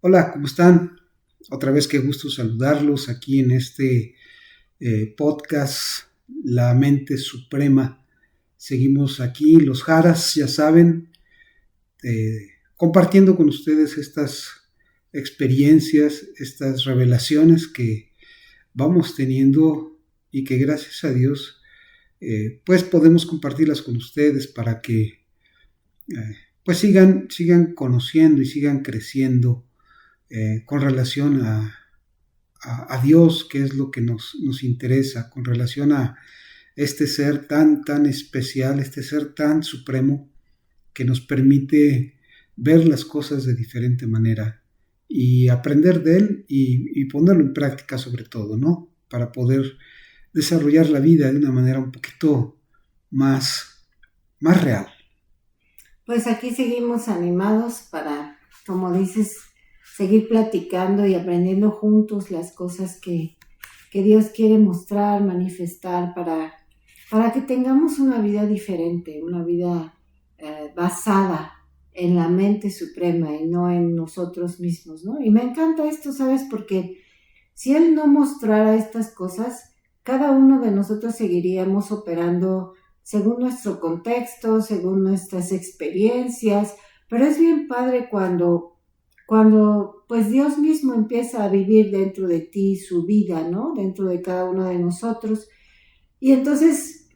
Hola, ¿cómo están? Otra vez qué gusto saludarlos aquí en este podcast, La Mente Suprema. Seguimos aquí, los Jaras, ya saben, compartiendo con ustedes estas experiencias, estas revelaciones que vamos teniendo y que gracias a Dios pues podemos compartirlas con ustedes para que pues sigan conociendo y sigan creciendo con relación a Dios, que es lo que nos interesa, con relación a este ser tan especial, este ser tan supremo, que nos permite ver las cosas de diferente manera y aprender de él y ponerlo en práctica sobre todo, ¿no? Para poder desarrollar la vida de una manera un poquito más real. Pues aquí seguimos animados para, como dices, seguir platicando y aprendiendo juntos las cosas que Dios quiere mostrar, manifestar para que tengamos una vida diferente, una vida basada en la mente suprema y no en nosotros mismos, ¿no? Y me encanta esto, ¿sabes? Porque si Él no mostrara estas cosas, cada uno de nosotros seguiríamos operando según nuestro contexto, según nuestras experiencias, pero es bien padre cuando pues Dios mismo empieza a vivir dentro de ti su vida, ¿no? Dentro de cada uno de nosotros. Y entonces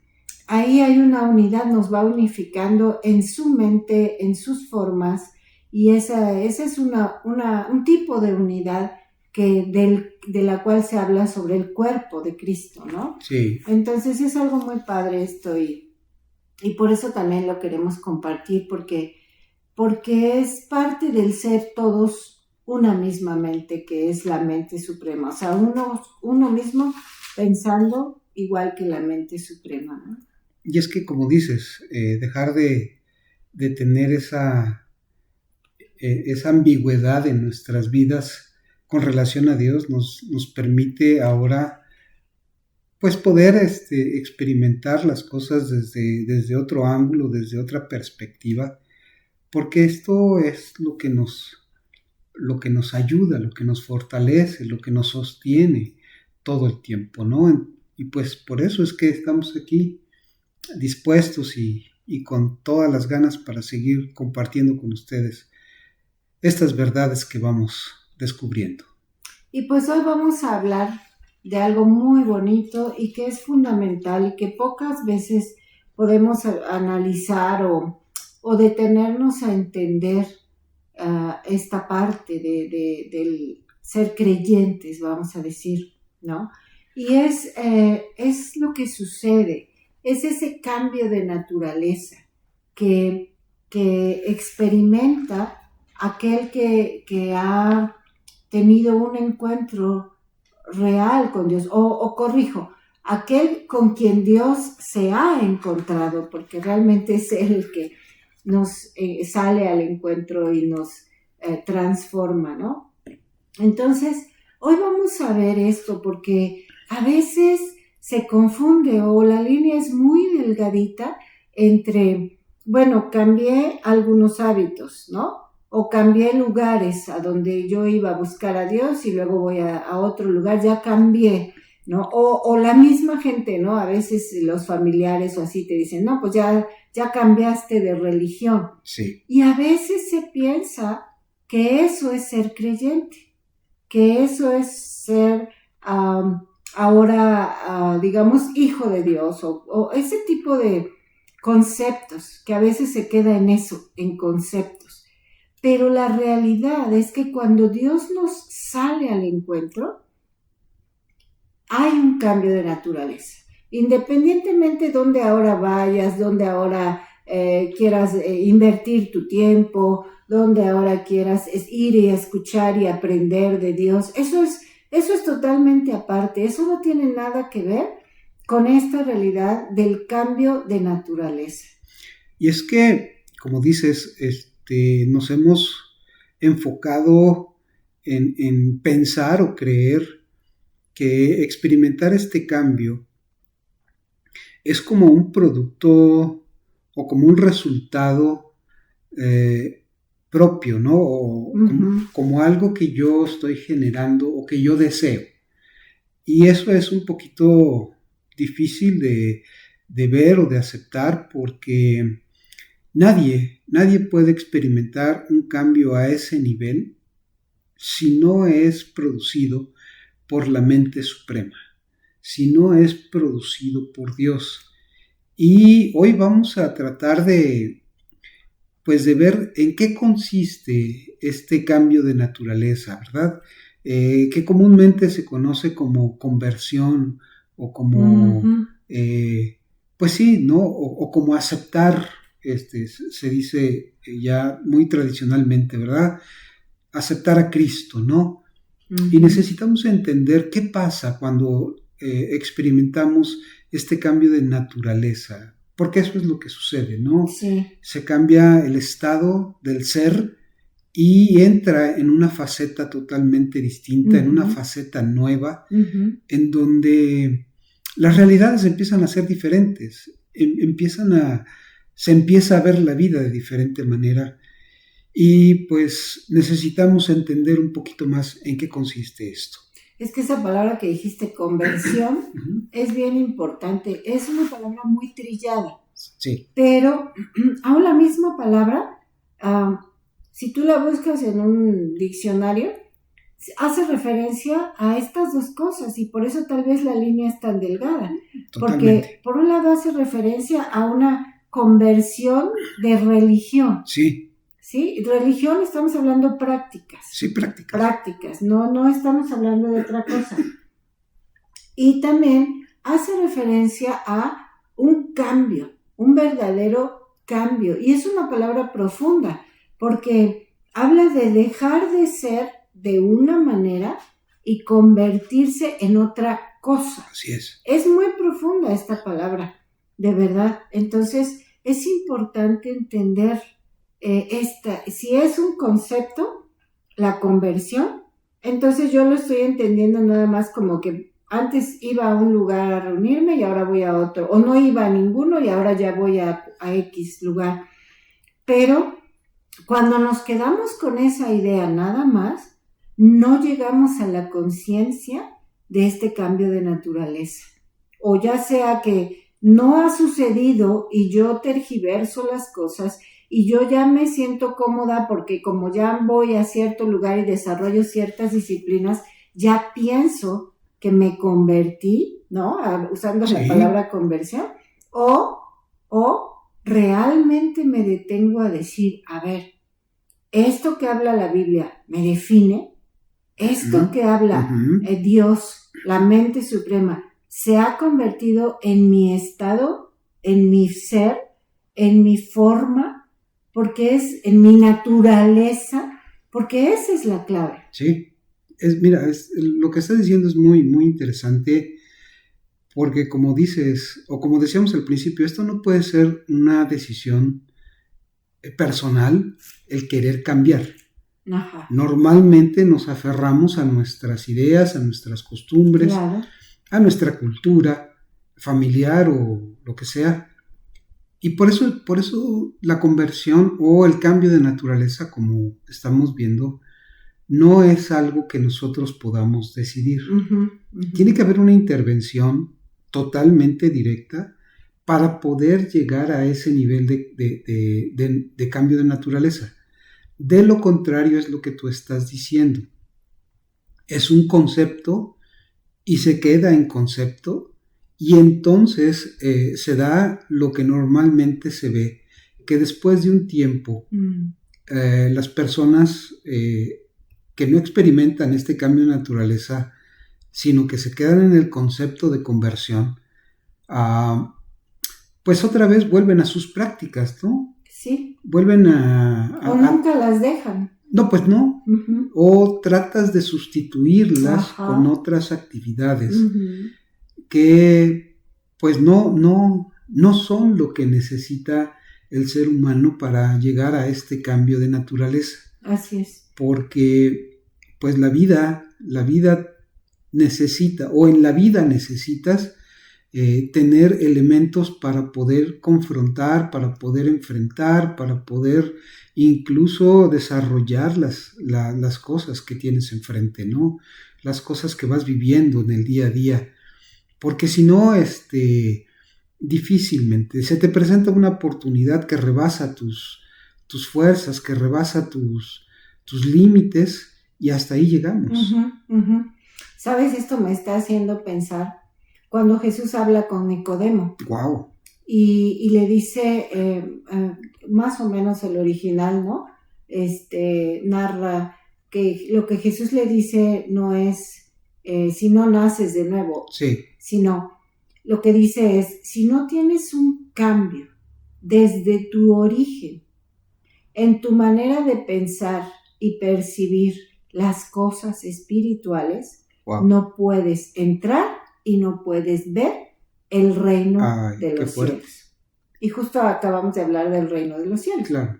ahí hay una unidad, nos va unificando en su mente, en sus formas, y esa es un tipo de unidad de la cual se habla sobre el cuerpo de Cristo, ¿no? Sí. Entonces es algo muy padre esto y por eso también lo queremos compartir, porque es parte del ser todos una misma mente, que es la mente suprema, o sea, uno mismo pensando igual que la mente suprema, ¿no? Y es que, como dices, dejar de tener esa ambigüedad en nuestras vidas con relación a Dios nos permite ahora pues poder experimentar las cosas desde otro ángulo, desde otra perspectiva, porque esto es lo que nos ayuda, lo que nos fortalece, lo que nos sostiene todo el tiempo, ¿no? Y pues por eso es que estamos aquí dispuestos y con todas las ganas para seguir compartiendo con ustedes estas verdades que vamos descubriendo. Y pues hoy vamos a hablar de algo muy bonito y que es fundamental y que pocas veces podemos analizar o detenernos a entender esta parte del ser creyentes, vamos a decir, ¿no? Y es lo que sucede, es ese cambio de naturaleza que, que experimenta aquel que ha tenido un encuentro real con Dios, o corrijo, aquel con quien Dios se ha encontrado, porque realmente es Él el que nos sale al encuentro y nos transforma, ¿no? Entonces, hoy vamos a ver esto porque a veces se confunde o la línea es muy delgadita entre, bueno, cambié algunos hábitos, ¿no? O cambié lugares a donde yo iba a buscar a Dios y luego voy a otro lugar, ya cambié, ¿no? O la misma gente, ¿no? A veces los familiares o así te dicen, no, pues ya cambiaste de religión. Sí. Y a veces se piensa que eso es ser creyente, que eso es ser ahora, digamos, hijo de Dios, o ese tipo de conceptos, que a veces se queda en eso, en conceptos. Pero la realidad es que cuando Dios nos sale al encuentro, hay un cambio de naturaleza. Independientemente de dónde ahora vayas, dónde ahora quieras invertir tu tiempo, donde ahora quieras ir y escuchar y aprender de Dios, eso es totalmente aparte, eso no tiene nada que ver con esta realidad del cambio de naturaleza. Y es que, como dices, nos hemos enfocado en pensar o creer que experimentar este cambio es como un producto o como un resultado propio, ¿no? O como algo que yo estoy generando o que yo deseo. Y eso es un poquito difícil de ver o de aceptar, porque nadie puede experimentar un cambio a ese nivel si no es producido por la mente suprema, si no es producido por Dios. Y hoy vamos a tratar de ver en qué consiste este cambio de naturaleza, ¿verdad? Que comúnmente se conoce como conversión o como, pues sí, ¿no? O como aceptar, se dice ya muy tradicionalmente, ¿verdad? Aceptar a Cristo, ¿no? Y necesitamos entender qué pasa cuando experimentamos este cambio de naturaleza, porque eso es lo que sucede, ¿no? Sí. Se cambia el estado del ser y entra en una faceta totalmente distinta, en una faceta nueva, en donde las realidades empiezan a ser diferentes, se empieza a ver la vida de diferente manera. Y pues necesitamos entender un poquito más en qué consiste esto. Es que esa palabra que dijiste, conversión, es bien importante. Es una palabra muy trillada. Sí. Pero aún la misma palabra, si tú la buscas en un diccionario, hace referencia a estas dos cosas, y por eso tal vez la línea es tan delgada. Totalmente. Porque por un lado hace referencia a una conversión de religión. Sí. ¿Sí? Religión, estamos hablando prácticas. Sí, prácticas. Prácticas, no estamos hablando de otra cosa. Y también hace referencia a un cambio, un verdadero cambio. Y es una palabra profunda, porque habla de dejar de ser de una manera y convertirse en otra cosa. Así es. Es muy profunda esta palabra, de verdad. Entonces, es importante entender si es un concepto, la conversión, entonces yo lo estoy entendiendo nada más como que antes iba a un lugar a reunirme y ahora voy a otro, o no iba a ninguno y ahora ya voy a X lugar. Pero cuando nos quedamos con esa idea nada más, no llegamos a la conciencia de este cambio de naturaleza. O ya sea que no ha sucedido y yo tergiverso las cosas y yo ya me siento cómoda porque como ya voy a cierto lugar y desarrollo ciertas disciplinas, ya pienso que me convertí, ¿no? Usando la palabra conversión. O realmente me detengo a decir, a ver, esto que habla la Biblia me define, esto que habla Dios, la mente suprema, se ha convertido en mi estado, en mi ser, en mi forma, porque es en mi naturaleza, porque esa es la clave. Sí, lo que estás diciendo es muy, muy interesante, porque como dices, o como decíamos al principio, esto no puede ser una decisión personal, el querer cambiar. Ajá. Normalmente nos aferramos a nuestras ideas, a nuestras costumbres, claro, a nuestra cultura familiar o lo que sea. Y por eso la conversión o el cambio de naturaleza, como estamos viendo, no es algo que nosotros podamos decidir. Tiene que haber una intervención totalmente directa para poder llegar a ese nivel de cambio de naturaleza. De lo contrario es lo que tú estás diciendo. Es un concepto y se queda en concepto. Y entonces se da lo que normalmente se ve, que después de un tiempo las personas que no experimentan este cambio de naturaleza, sino que se quedan en el concepto de conversión, pues otra vez vuelven a sus prácticas, ¿no? Sí. Vuelven o nunca las dejan. No, pues no. O tratas de sustituirlas con otras actividades. Que pues no son lo que necesita el ser humano para llegar a este cambio de naturaleza. Así es. Porque pues la vida necesita, o en la vida necesitas tener elementos para poder confrontar, para poder enfrentar, para poder incluso desarrollar las cosas que tienes enfrente, ¿no? Las cosas que vas viviendo en el día a día. Porque si no, difícilmente se te presenta una oportunidad que rebasa tus fuerzas, que rebasa tus límites, y hasta ahí llegamos. ¿Sabes? Esto me está haciendo pensar cuando Jesús habla con Nicodemo. Wow. Y le dice, más o menos el original, ¿no? Narra que lo que Jesús le dice no es si no naces de nuevo, sí, sino lo que dice es, si no tienes un cambio desde tu origen, en tu manera de pensar y percibir las cosas espirituales, wow, no puedes entrar y no puedes ver el reino de los cielos. Y justo acabamos de hablar del reino de los cielos. Claro.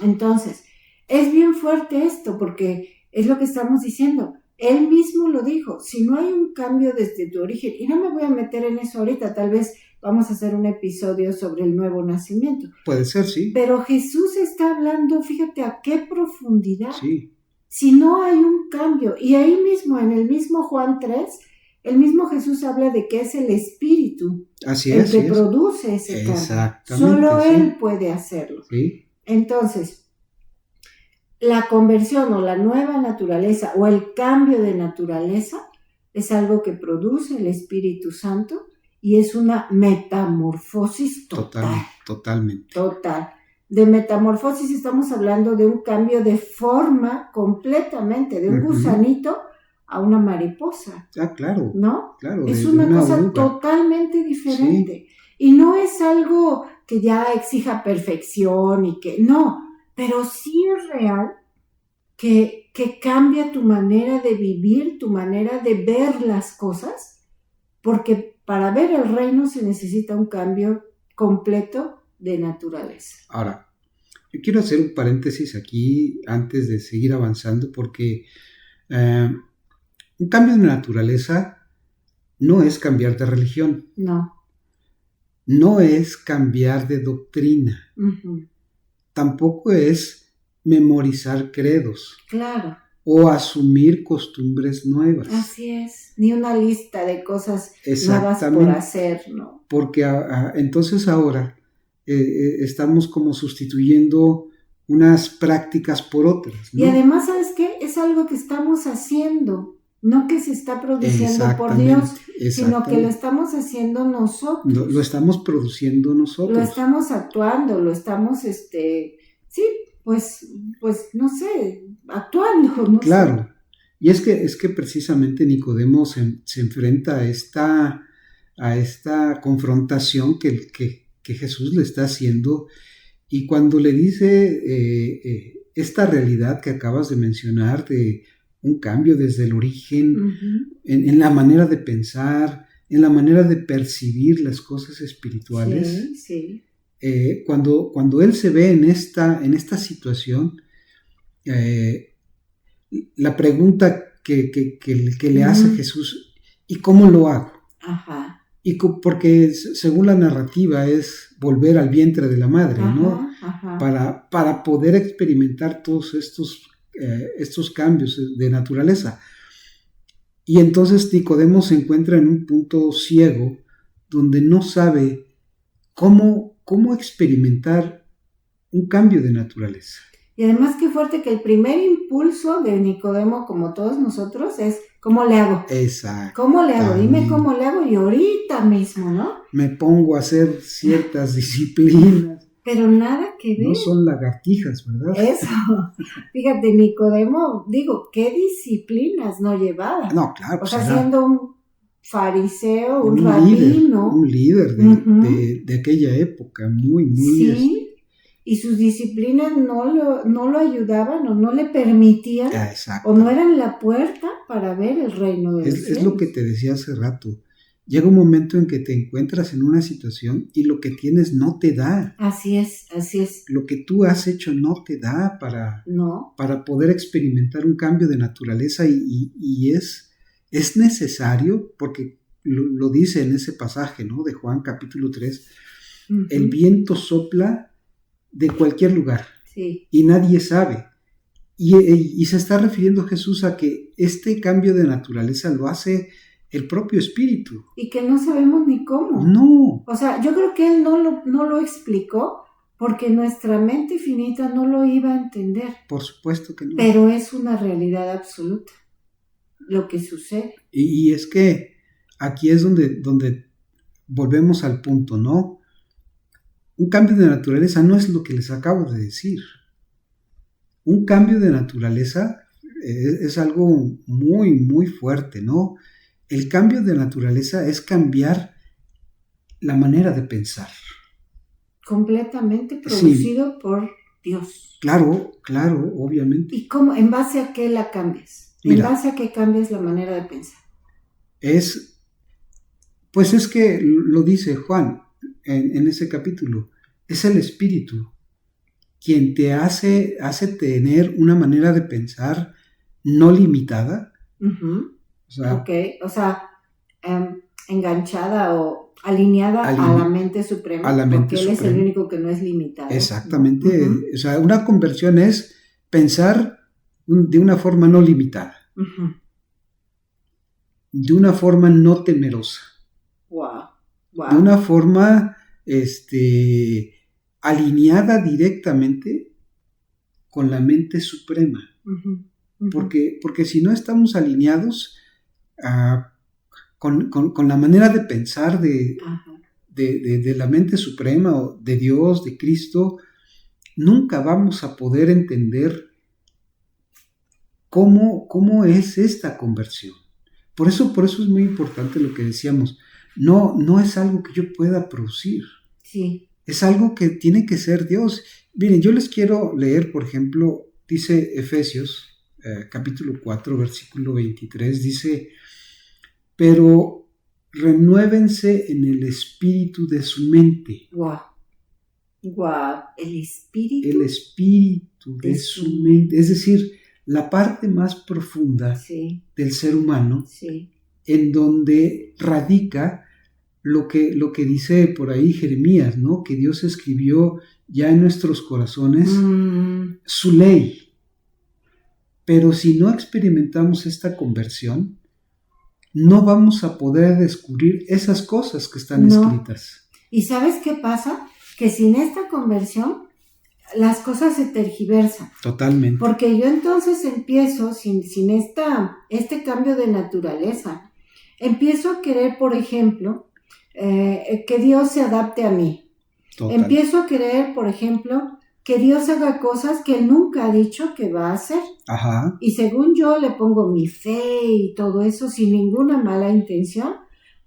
Entonces, es bien fuerte esto, porque es lo que estamos diciendo. Él mismo lo dijo, si no hay un cambio desde tu origen, y no me voy a meter en eso ahorita, tal vez vamos a hacer un episodio sobre el nuevo nacimiento. Puede ser, sí. Pero Jesús está hablando, fíjate a qué profundidad. Sí. Si no hay un cambio, y ahí mismo, en el mismo Juan 3, el mismo Jesús habla de que es el Espíritu el que produce ese cambio. Exactamente. Solo Él puede hacerlo. Sí. Entonces, la conversión o la nueva naturaleza o el cambio de naturaleza es algo que produce el Espíritu Santo y es una metamorfosis total. Totalmente. Total. De metamorfosis estamos hablando de un cambio de forma completamente, de un gusanito a una mariposa. Ah, claro. ¿No? Claro, es una cosa oruga totalmente diferente. Sí. Y no es algo que ya exija perfección y que no, pero sí es real que cambia tu manera de vivir, tu manera de ver las cosas, porque para ver el reino se necesita un cambio completo de naturaleza. Ahora, yo quiero hacer un paréntesis aquí antes de seguir avanzando, porque un cambio de naturaleza no es cambiar de religión. No. No es cambiar de doctrina. Tampoco es memorizar credos. Claro. O asumir costumbres nuevas. Así es. Ni una lista de cosas nuevas por hacer, ¿no? Porque entonces ahora estamos como sustituyendo unas prácticas por otras, ¿no? Y además, ¿sabes qué? Es algo que estamos haciendo, no que se está produciendo por Dios, sino que lo estamos haciendo nosotros. Lo estamos produciendo nosotros. Lo estamos actuando, lo estamos, pues no sé, actuando, no claro. sé. Y es que precisamente Nicodemo se enfrenta a esta confrontación que Jesús le está haciendo, y cuando le dice esta realidad que acabas de mencionar de un cambio desde el origen, en la manera de pensar, en la manera de percibir las cosas espirituales. Sí. Cuando él se ve en esta situación, la pregunta que le hace Jesús, ¿y cómo lo hago? Ajá. Y porque según la narrativa es volver al vientre de la madre, ¿no? Ajá. Para poder experimentar todos estos cambios de naturaleza. Y entonces Nicodemo se encuentra en un punto ciego donde no sabe cómo experimentar un cambio de naturaleza. Y además qué fuerte que el primer impulso de Nicodemo, como todos nosotros, es ¿cómo le hago? Exacto. ¿Cómo le hago? Dime cómo le hago y ahorita mismo, ¿no? Me pongo a hacer ciertas disciplinas. Pero nada que ver. No son lagartijas, ¿verdad? Eso. Fíjate, Nicodemo, digo, ¿qué disciplinas no llevaba? No, claro. O sea, siendo un fariseo, un rabino. Un líder de aquella época, muy, muy... Sí. Y sus disciplinas no lo ayudaban o no le permitían o no eran la puerta para ver el reino de los cielos. Es lo que te decía hace rato. Llega un momento en que te encuentras en una situación y lo que tienes no te da. Así es. Lo que tú has hecho no te da para poder experimentar un cambio de naturaleza y es necesario, porque lo dice en ese pasaje, ¿no? De Juan capítulo 3, Ujú. el viento sopla de cualquier lugar Sí. y nadie sabe. Y se está refiriendo Jesús a que este cambio de naturaleza lo hace el propio Espíritu. Y que no sabemos ni cómo. No, O sea, yo creo que él no lo explicó porque nuestra mente finita no lo iba a entender. por supuesto que no. Pero es una realidad absoluta lo que sucede. Y es que aquí es donde volvemos al punto, ¿no? Un cambio de naturaleza no es lo que les acabo de decir. Un cambio de naturaleza es algo muy, muy fuerte, ¿no? El cambio de naturaleza es cambiar la manera de pensar. Completamente producido por Dios. Claro, obviamente. ¿Y cómo? ¿En base a qué la cambias? ¿En Mira, base a qué cambias la manera de pensar? Pues es que lo dice Juan en ese capítulo, es el Espíritu quien te hace tener una manera de pensar no limitada. Uh-huh. O sea, ok, o sea, enganchada o alineada a la mente suprema, a la mente porque Él suprema. es el único que no es limitado. Exactamente, Uh-huh. o sea, una conversión es pensar de una forma no limitada, Uh-huh. de una forma no temerosa, Wow. de una forma alineada directamente con la mente suprema. Uh-huh. Uh-huh. Porque si no estamos alineados con la manera de pensar de la mente suprema, o de Dios, de Cristo, nunca vamos a poder entender cómo es esta conversión. Por eso es muy importante lo que decíamos. No es algo que yo pueda producir. Sí. Es algo que tiene que ser Dios. Miren, yo les quiero leer, por ejemplo, dice Efesios, capítulo 4, versículo 23, dice, pero renuévense en el espíritu de su mente. Wow. El espíritu. El espíritu de su mente. Es decir, la parte más profunda del ser humano, en donde radica lo que dice por ahí Jeremías, ¿no? Que Dios escribió ya en nuestros corazones su ley. Pero si no experimentamos esta conversión, no vamos a poder descubrir esas cosas que están escritas. ¿Y sabes qué pasa? Que sin esta conversión, las cosas se tergiversan. Totalmente. Porque yo entonces empiezo, sin este cambio de naturaleza, empiezo a querer, por ejemplo, que Dios se adapte a mí. Total. Empiezo a querer, por ejemplo, que Dios haga cosas que Él nunca ha dicho que va a hacer. Ajá. Y según yo le pongo mi fe y todo eso sin ninguna mala intención,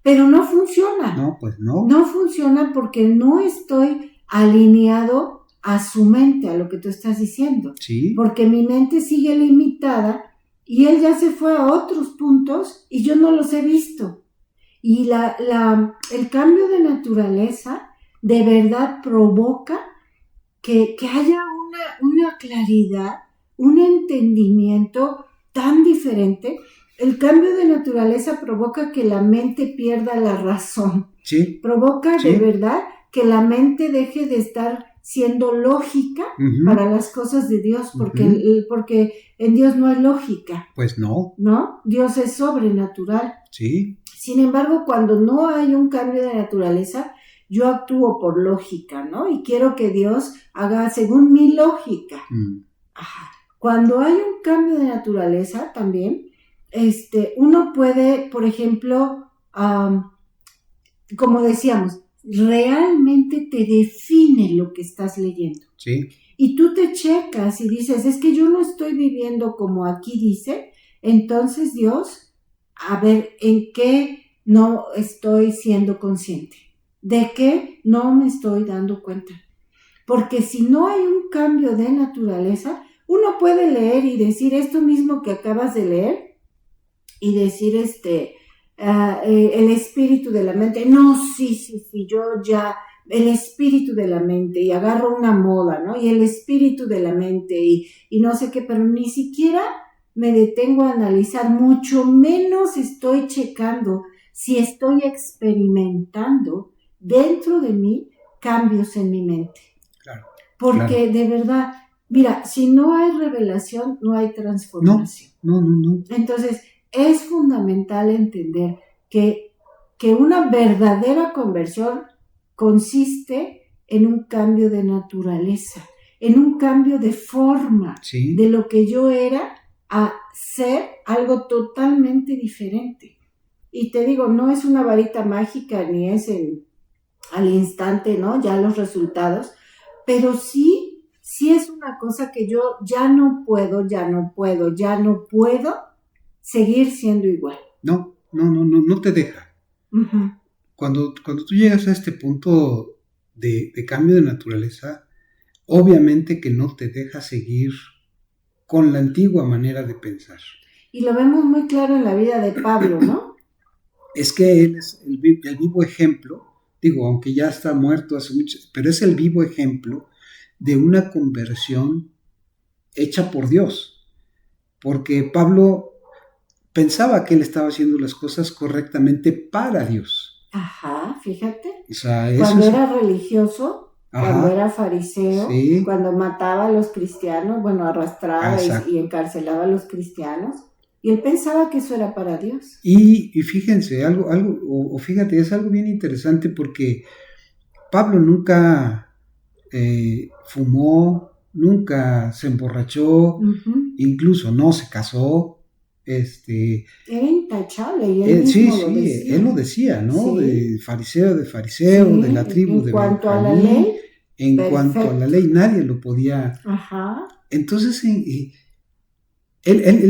pero no funciona. No, pues no. No funciona porque no estoy alineado a su mente, a lo que tú estás diciendo. Sí. Porque mi mente sigue limitada y Él ya se fue a otros puntos y yo no los he visto. Y el cambio de naturaleza de verdad provoca que haya una claridad, un entendimiento tan diferente. El cambio de naturaleza provoca que la mente pierda la razón. Sí. Provoca de verdad que la mente deje de estar siendo lógica para las cosas de Dios, porque en Dios no hay lógica. Pues no. ¿No? Dios es sobrenatural. Sí. Sin embargo, cuando no hay un cambio de naturaleza, yo actúo por lógica, ¿no? Y quiero que Dios haga según mi lógica. Ajá. Cuando hay un cambio de naturaleza también, uno puede, por ejemplo, como decíamos, realmente te define lo que estás leyendo. Sí. Y tú te checas y dices, es que yo no estoy viviendo como aquí dice, entonces Dios, a ver, ¿en qué no estoy siendo consciente? ¿De qué no me estoy dando cuenta? Porque si no hay un cambio de naturaleza, uno puede leer y decir esto mismo que acabas de leer y decir el espíritu de la mente. No, sí, yo ya, el espíritu de la mente, y agarro una moda, ¿no? Y el espíritu de la mente y no sé qué, pero ni siquiera me detengo a analizar, mucho menos estoy checando si estoy experimentando dentro de mí cambios en mi mente. Claro. Porque de verdad, mira, si no hay revelación, no hay transformación. No. Entonces, es fundamental entender que una verdadera conversión consiste en un cambio de naturaleza, en un cambio de forma, sí, de lo que yo era a ser algo totalmente diferente. Y te digo, no es una varita mágica ni es al instante, ¿no? Ya los resultados, pero sí es una cosa que yo ya no puedo seguir siendo igual. No te deja. Uh-huh. Cuando tú llegas a este punto de cambio de naturaleza, obviamente que no te deja seguir con la antigua manera de pensar. Y lo vemos muy claro en la vida de Pablo, ¿no? Es que él es el vivo ejemplo, digo, aunque ya está muerto hace mucho, pero es el vivo ejemplo de una conversión hecha por Dios. Porque Pablo pensaba que él estaba haciendo las cosas correctamente para Dios. Ajá, fíjate. O sea, cuando era religioso, ajá, cuando era fariseo, sí, cuando mataba a los cristianos, bueno, arrastraba y encarcelaba a los cristianos, y él pensaba que eso era para Dios. Y fíjense, fíjate, es algo bien interesante porque Pablo nunca fumó, nunca se emborrachó, uh-huh. Incluso no se casó. Era intachable y él mismo lo decía. Él lo decía, ¿no? Sí. De fariseo, sí, de la tribu de Benjamín. A la ley, en cuanto a la ley, nadie lo podía. Ajá. Entonces, él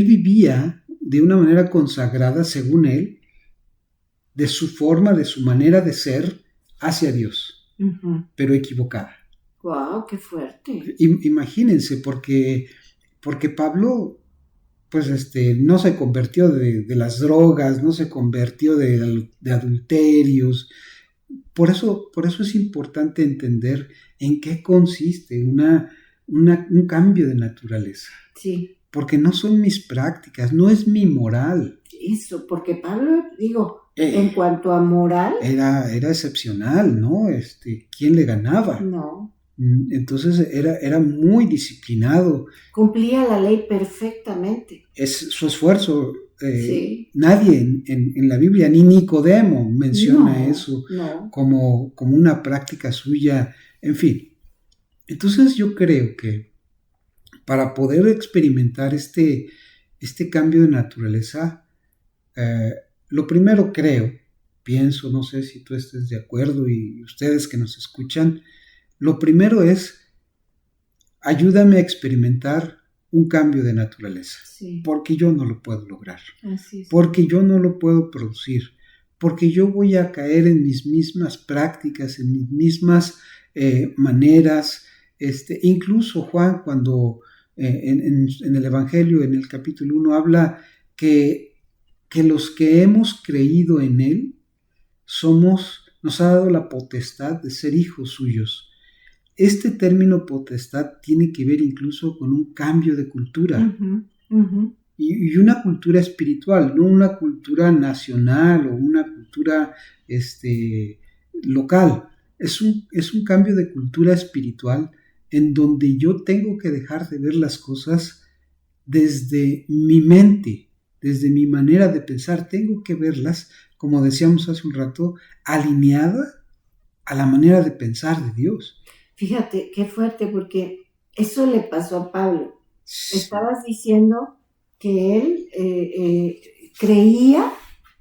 vivía de una manera consagrada, según él, de su forma, de su manera de ser hacia Dios, uh-huh. Pero equivocada. ¡Wow! ¡Qué fuerte! Imagínense, porque Pablo, pues no se convirtió de las drogas, no se convirtió de adulterios. Por eso es importante entender en qué consiste un cambio de naturaleza. Sí. Porque no son mis prácticas, no es mi moral. Eso, porque Pablo, en cuanto a moral, era excepcional, ¿no? ¿Quién le ganaba? No. Entonces era muy disciplinado. Cumplía la ley perfectamente. Es su esfuerzo. Sí. Nadie en la Biblia, ni Nicodemo menciona eso como una práctica suya. En fin. Entonces yo creo que para poder experimentar este cambio de naturaleza, lo primero pienso, no sé si tú estés de acuerdo y ustedes que nos escuchan, lo primero es, ayúdame a experimentar un cambio de naturaleza, sí. Porque yo no lo puedo lograr, así es. Porque yo no lo puedo producir, porque yo voy a caer en mis mismas prácticas, en mis mismas maneras. Incluso Juan, cuando en el Evangelio, en el capítulo 1, habla que los que hemos creído en Él, nos ha dado la potestad de ser hijos suyos. Este término potestad tiene que ver incluso con un cambio de cultura. Uh-huh, uh-huh. Y una cultura espiritual, no una cultura nacional o una cultura local. Es un cambio de cultura espiritual en donde yo tengo que dejar de ver las cosas desde mi mente, desde mi manera de pensar. Tengo que verlas, como decíamos hace un rato, alineada a la manera de pensar de Dios. Fíjate, qué fuerte, porque eso le pasó a Pablo. Sí. Estabas diciendo que él creía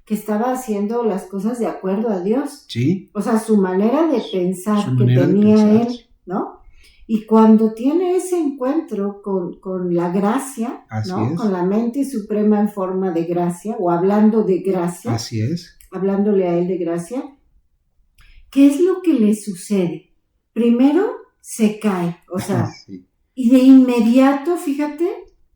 que estaba haciendo las cosas de acuerdo a Dios. Sí. O sea, su manera de pensar que tenía él, ¿no? Y cuando tiene ese encuentro con la gracia, así ¿no? Es. Con la mente suprema en forma de gracia, o hablando de gracia. Así es. Hablándole a él de gracia. ¿Qué es lo que le sucede? Primero se cae, o sea, sí. Y de inmediato, fíjate,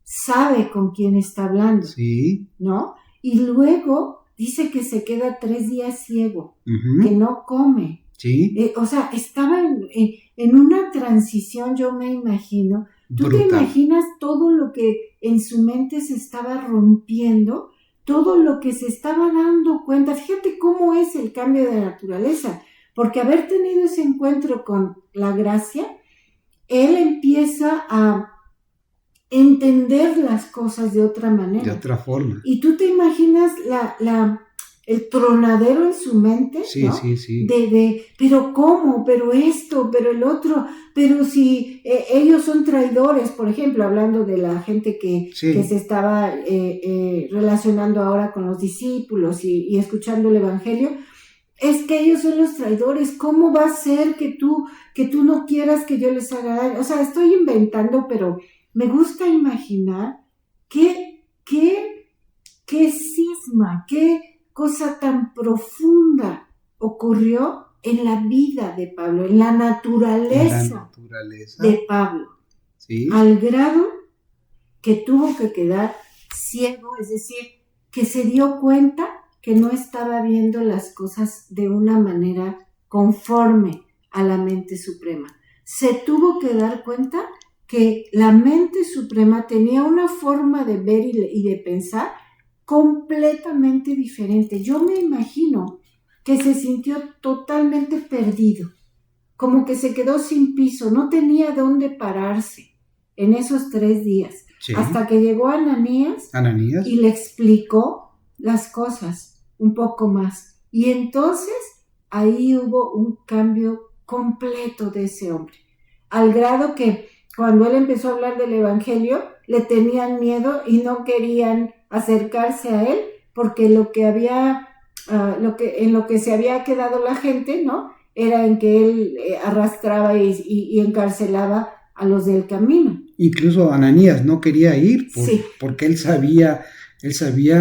sabe con quién está hablando, sí. ¿no? Y luego dice que se queda 3 días ciego, uh-huh. Que no come. Sí. O sea, estaba en una transición, yo me imagino. ¿Tú Brutal. Te imaginas todo lo que en su mente se estaba rompiendo todo lo que se estaba dando cuenta. Fíjate cómo es el cambio de naturaleza, porque haber tenido ese encuentro con la gracia, él empieza a entender las cosas de otra manera. De otra forma. Y tú te imaginas el tronadero en su mente, Sí, ¿no? sí. Pero ¿cómo? Pero esto, pero el otro, pero si ellos son traidores, por ejemplo, hablando de la gente que se estaba relacionando ahora con los discípulos y escuchando el evangelio, es que ellos son los traidores. ¿Cómo va a ser que tú no quieras que yo les haga daño? O sea, estoy inventando, pero me gusta imaginar qué cisma, qué cosa tan profunda ocurrió en la vida de Pablo, en la naturaleza de Pablo, ¿sí? Al grado que tuvo que quedar ciego, es decir, que se dio cuenta que no estaba viendo las cosas de una manera conforme a la mente suprema. Se tuvo que dar cuenta que la mente suprema tenía una forma de ver y de pensar completamente diferente. Yo me imagino que se sintió totalmente perdido, como que se quedó sin piso, no tenía dónde pararse en esos 3 días, sí. Hasta que llegó Ananías y le explicó las cosas un poco más. Y entonces ahí hubo un cambio completo de ese hombre, al grado que cuando él empezó a hablar del evangelio, le tenían miedo y no querían acercarse a él, porque en lo que se había quedado la gente, ¿no? Era en que él arrastraba y encarcelaba a los del camino. Incluso Ananías no quería ir sí. Porque él sabía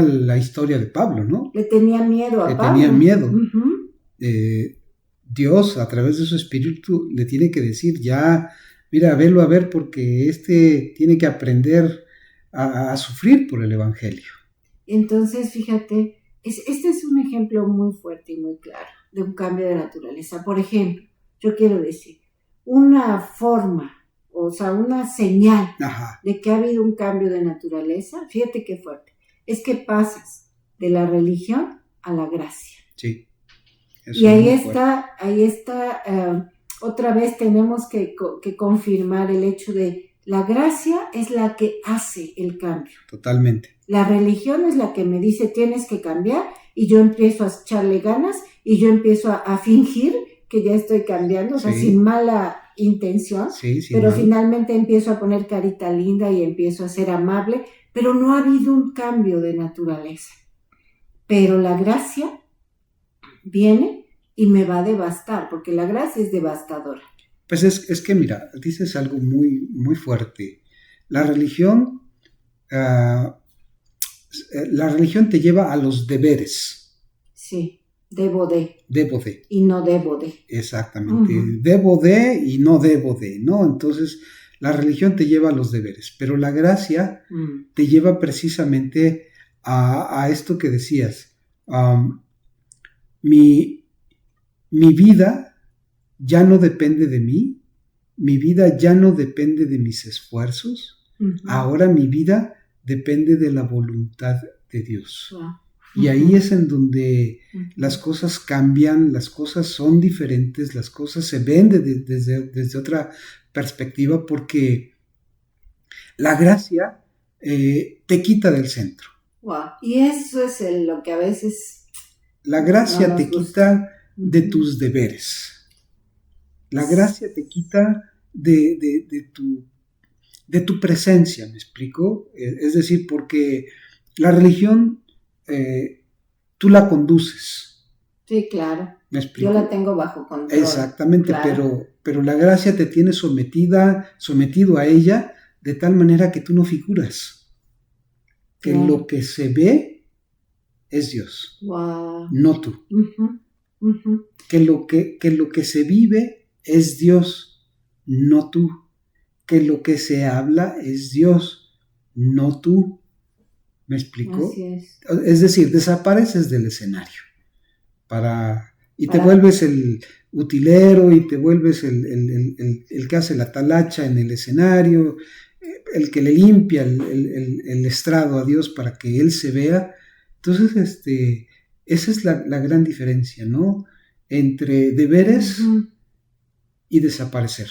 la historia de Pablo, ¿no? Le tenía miedo a Pablo. Le tenía miedo. Uh-huh. Dios, a través de su espíritu, le tiene que decir, ya, mira, velo a ver, porque tiene que aprender a sufrir por el evangelio. Entonces, fíjate, este es un ejemplo muy fuerte y muy claro de un cambio de naturaleza. Por ejemplo, yo quiero decir, una forma, o sea, una señal Ajá. de que ha habido un cambio de naturaleza, fíjate qué fuerte, es que pasas de la religión a la gracia. Sí. Y ahí está, otra vez tenemos que confirmar el hecho de la gracia es la que hace el cambio. Totalmente. La religión es la que me dice tienes que cambiar y yo empiezo a echarle ganas y yo empiezo a fingir que ya estoy cambiando, o sea, sin mala intención, pero finalmente empiezo a poner carita linda y empiezo a ser amable, pero no ha habido un cambio de naturaleza. Pero la gracia viene y me va a devastar, porque la gracia es devastadora. Pues es que mira, dices algo muy, muy fuerte. La religión te lleva a los deberes. Sí, debo de. Debo de. Y no debo de. Exactamente. Uh-huh. Debo de y no debo de, ¿no? Entonces, la religión te lleva a los deberes, pero la gracia te lleva precisamente a esto que decías. Mi vida ya no depende de mí, mi vida ya no depende de mis esfuerzos, uh-huh. Ahora mi vida depende de la voluntad de Dios. Wow. Y ahí es en donde las cosas cambian, las cosas son diferentes, las cosas se ven desde otra perspectiva, porque la gracia te quita del centro. Wow. Y eso es lo que a veces... La gracia te quita de tus deberes. La gracia te quita de tu presencia, ¿me explico? Es decir, porque la religión tú la conduces. Sí, claro. ¿Me explico? Yo la tengo bajo control. Exactamente, claro. pero la gracia te tiene sometido a ella de tal manera que tú no figuras. Que lo que se ve es Dios. Wow. No tú. Uh-huh. Uh-huh. Que lo que se vive es Dios, no tú. Que lo que se habla es Dios, no tú. ¿Me explico? Así es. Es decir, desapareces del escenario y te vuelves el utilero y te vuelves el que hace la talacha en el escenario, el que le limpia el estrado a Dios para que Él se vea, Entonces, esa es la gran diferencia, ¿no? Entre deberes y desaparecer.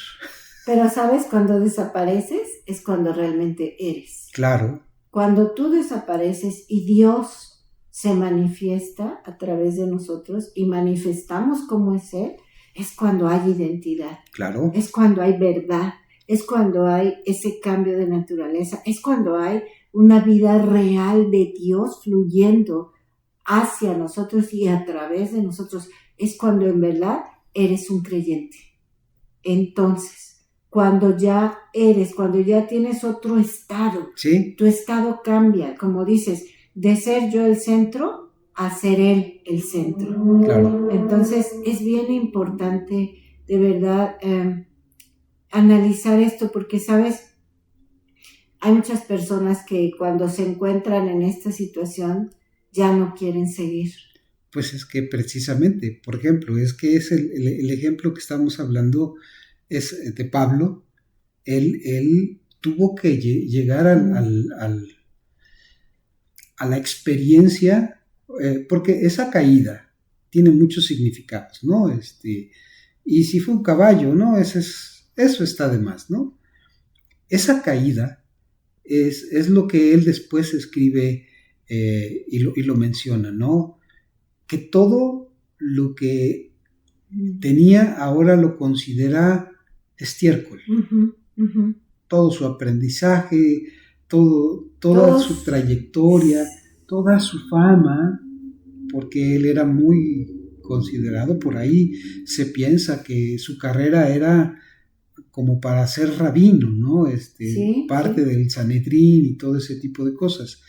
Pero ¿sabes? Cuando desapareces es cuando realmente eres. Claro. Cuando tú desapareces y Dios se manifiesta a través de nosotros y manifestamos cómo es Él, es cuando hay identidad. Claro. Es cuando hay verdad. Es cuando hay ese cambio de naturaleza. Es cuando hay una vida real de Dios fluyendo hacia nosotros y a través de nosotros. Es cuando en verdad eres un creyente. Entonces, cuando ya tienes otro estado, ¿sí? Tu estado cambia, como dices, de ser yo el centro a ser Él el centro. Claro. Entonces, es bien importante, de verdad, analizar esto, porque, ¿sabes? Hay muchas personas que cuando se encuentran en esta situación ya no quieren seguir. Pues es que precisamente, por ejemplo, es que es el ejemplo que estamos hablando es de Pablo. Él tuvo que llegar a la experiencia, porque esa caída tiene muchos significados, ¿no? Y si fue un caballo, ¿no? Eso está de más, ¿no? Esa caída es lo que él después escribe y lo menciona, ¿no? Que todo lo que tenía ahora lo considera estiércol. Todo su aprendizaje, toda su trayectoria, toda su fama, porque él era muy considerado. Por ahí se piensa que su carrera era como para ser rabino, ¿no? Parte del Sanedrín y todo ese tipo de cosas.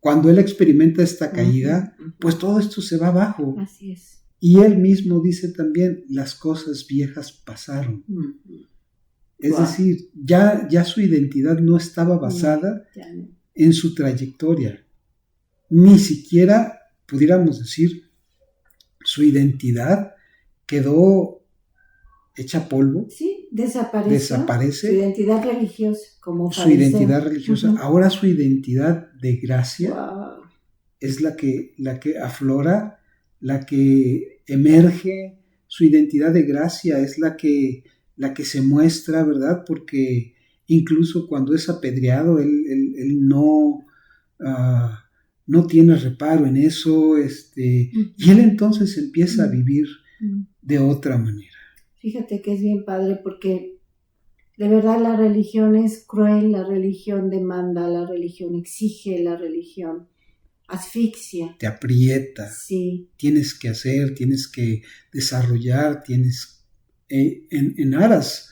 Cuando él experimenta esta caída, pues todo esto se va abajo. Así es. Y él mismo dice también, las cosas viejas pasaron. Es decir, ya su identidad no estaba basada en su trayectoria. Ni siquiera, pudiéramos decir, su identidad quedó hecha polvo. Sí, desaparece. Su identidad religiosa, como fariseo. Su identidad religiosa. Ahora su identidad de gracia es la que aflora, la que emerge. Su identidad de gracia es la que se muestra, ¿verdad? Porque incluso cuando es apedreado, él no tiene reparo en eso, y él entonces empieza a vivir de otra manera. Fíjate que es bien padre porque de verdad la religión es cruel, la religión demanda, la religión exige, la religión asfixia. Te aprieta. Sí. Tienes que hacer, tienes que desarrollar, tienes en aras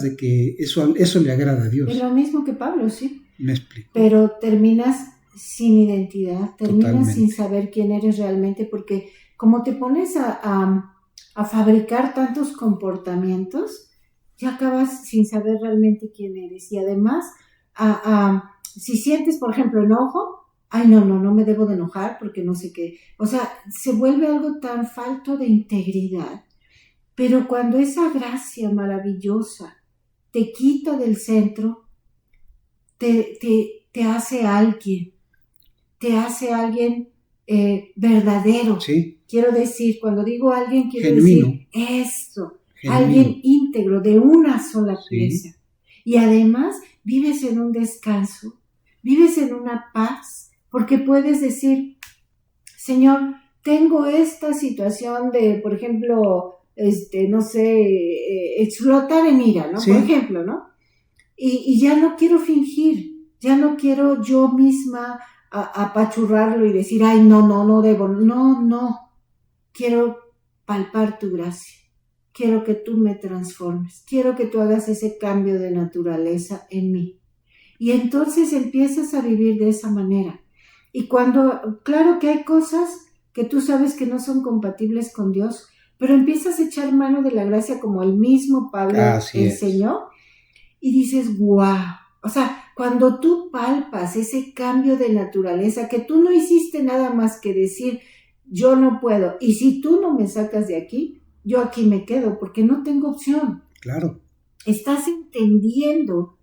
de que eso le agrada a Dios. Es lo mismo que Pablo, sí. Me explico. Pero terminas sin identidad, terminas Totalmente. sin saber quién eres realmente, porque como te pones a fabricar tantos comportamientos, ya acabas sin saber realmente quién eres. Y además, si sientes, por ejemplo, enojo, ay, no me debo de enojar porque no sé qué. O sea, se vuelve algo tan falto de integridad. Pero cuando esa gracia maravillosa te quita del centro, te hace alguien, verdadero. Sí. Quiero decir, cuando digo alguien, quiero genuino. Decir esto, genuino. Alguien íntegro, de una sola pieza. Y además vives en un descanso, vives en una paz, porque puedes decir, Señor, tengo esta situación de, por ejemplo, no sé, explotar en ira, ¿no? Sí. Por ejemplo, ¿no? Y ya no quiero fingir, ya no quiero yo misma apachurrarlo y decir, ay, no debo, no. Quiero palpar tu gracia, quiero que tú me transformes, quiero que tú hagas ese cambio de naturaleza en mí. Y entonces empiezas a vivir de esa manera. Y claro que hay cosas que tú sabes que no son compatibles con Dios, pero empiezas a echar mano de la gracia como el mismo Pablo enseñó y dices, wow. O sea, cuando tú palpas ese cambio de naturaleza, que tú no hiciste nada más que decir, yo no puedo, y si tú no me sacas de aquí, yo aquí me quedo, porque no tengo opción. Claro. Estás entendiendo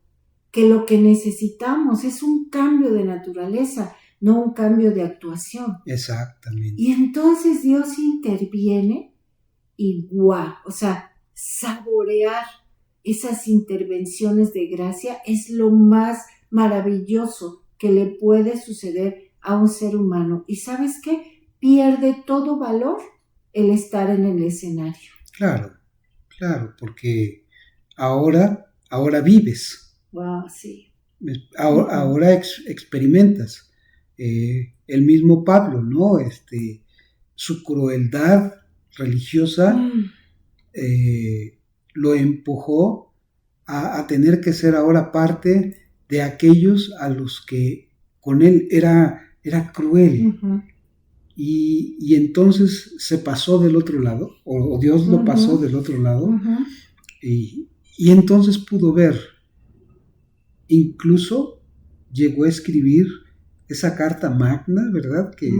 que lo que necesitamos es un cambio de naturaleza, no un cambio de actuación. Exactamente. Y entonces Dios interviene y ¡guau! O sea, saborear esas intervenciones de gracia es lo más maravilloso que le puede suceder a un ser humano. ¿Y sabes qué? Pierde todo valor el estar en el escenario. Claro, porque ahora vives. Wow, sí. Ahora experimentas. El mismo Pablo, ¿no? Su crueldad religiosa lo empujó a tener que ser ahora parte de aquellos a los que con él era cruel. Y entonces se pasó del otro lado, o Dios lo pasó del otro lado, y entonces pudo ver. Incluso llegó a escribir esa carta magna, ¿verdad? Que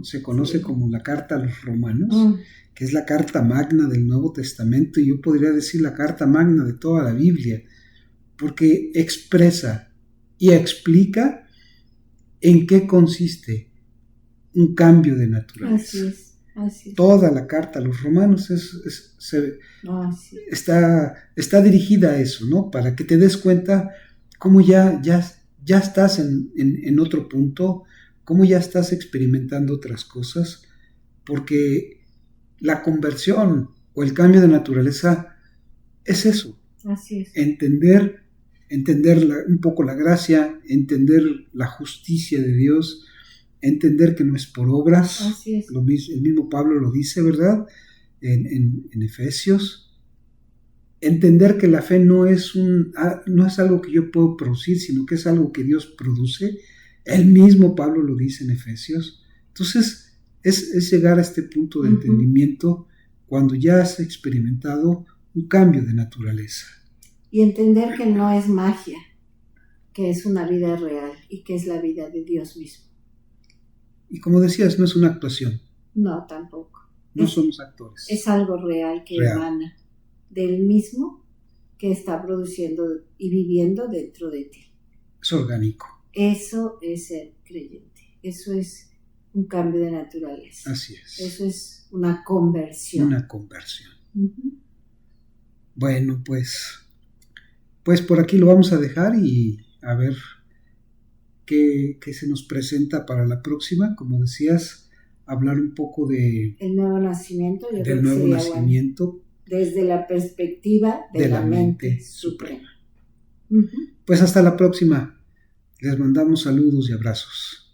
se conoce como la carta a los romanos, que es la carta magna del Nuevo Testamento, y yo podría decir la carta magna de toda la Biblia, porque expresa y explica en qué consiste un cambio de naturaleza. Así es. Toda la carta a los romanos está dirigida a eso, ¿no? Para que te des cuenta cómo ya estás en otro punto, cómo ya estás experimentando otras cosas, porque la conversión o el cambio de naturaleza es eso. Así es. Entender un poco la gracia, entender la justicia de Dios, entender que no es por obras. Así es. El mismo Pablo lo dice, ¿verdad? En Efesios. Entender que la fe no es algo que yo puedo producir, sino que es algo que Dios produce. El mismo Pablo lo dice en Efesios. Entonces, es llegar a este punto de entendimiento cuando ya has experimentado un cambio de naturaleza. Y entender que no es magia, que es una vida real y que es la vida de Dios mismo. Y como decías, no es una actuación. No, tampoco. No somos actores. Es algo real que emana del mismo que está produciendo y viviendo dentro de ti. Es orgánico. Eso es ser creyente. Eso es un cambio de naturaleza. Así es. Eso es una conversión. Una conversión. Bueno, pues por aquí lo vamos a dejar y a ver qué se nos presenta para la próxima. Como decías, hablar un poco de el nuevo nacimiento. Del nuevo nacimiento. Bueno, desde la perspectiva de la mente suprema. Pues hasta la próxima. Les mandamos saludos y abrazos.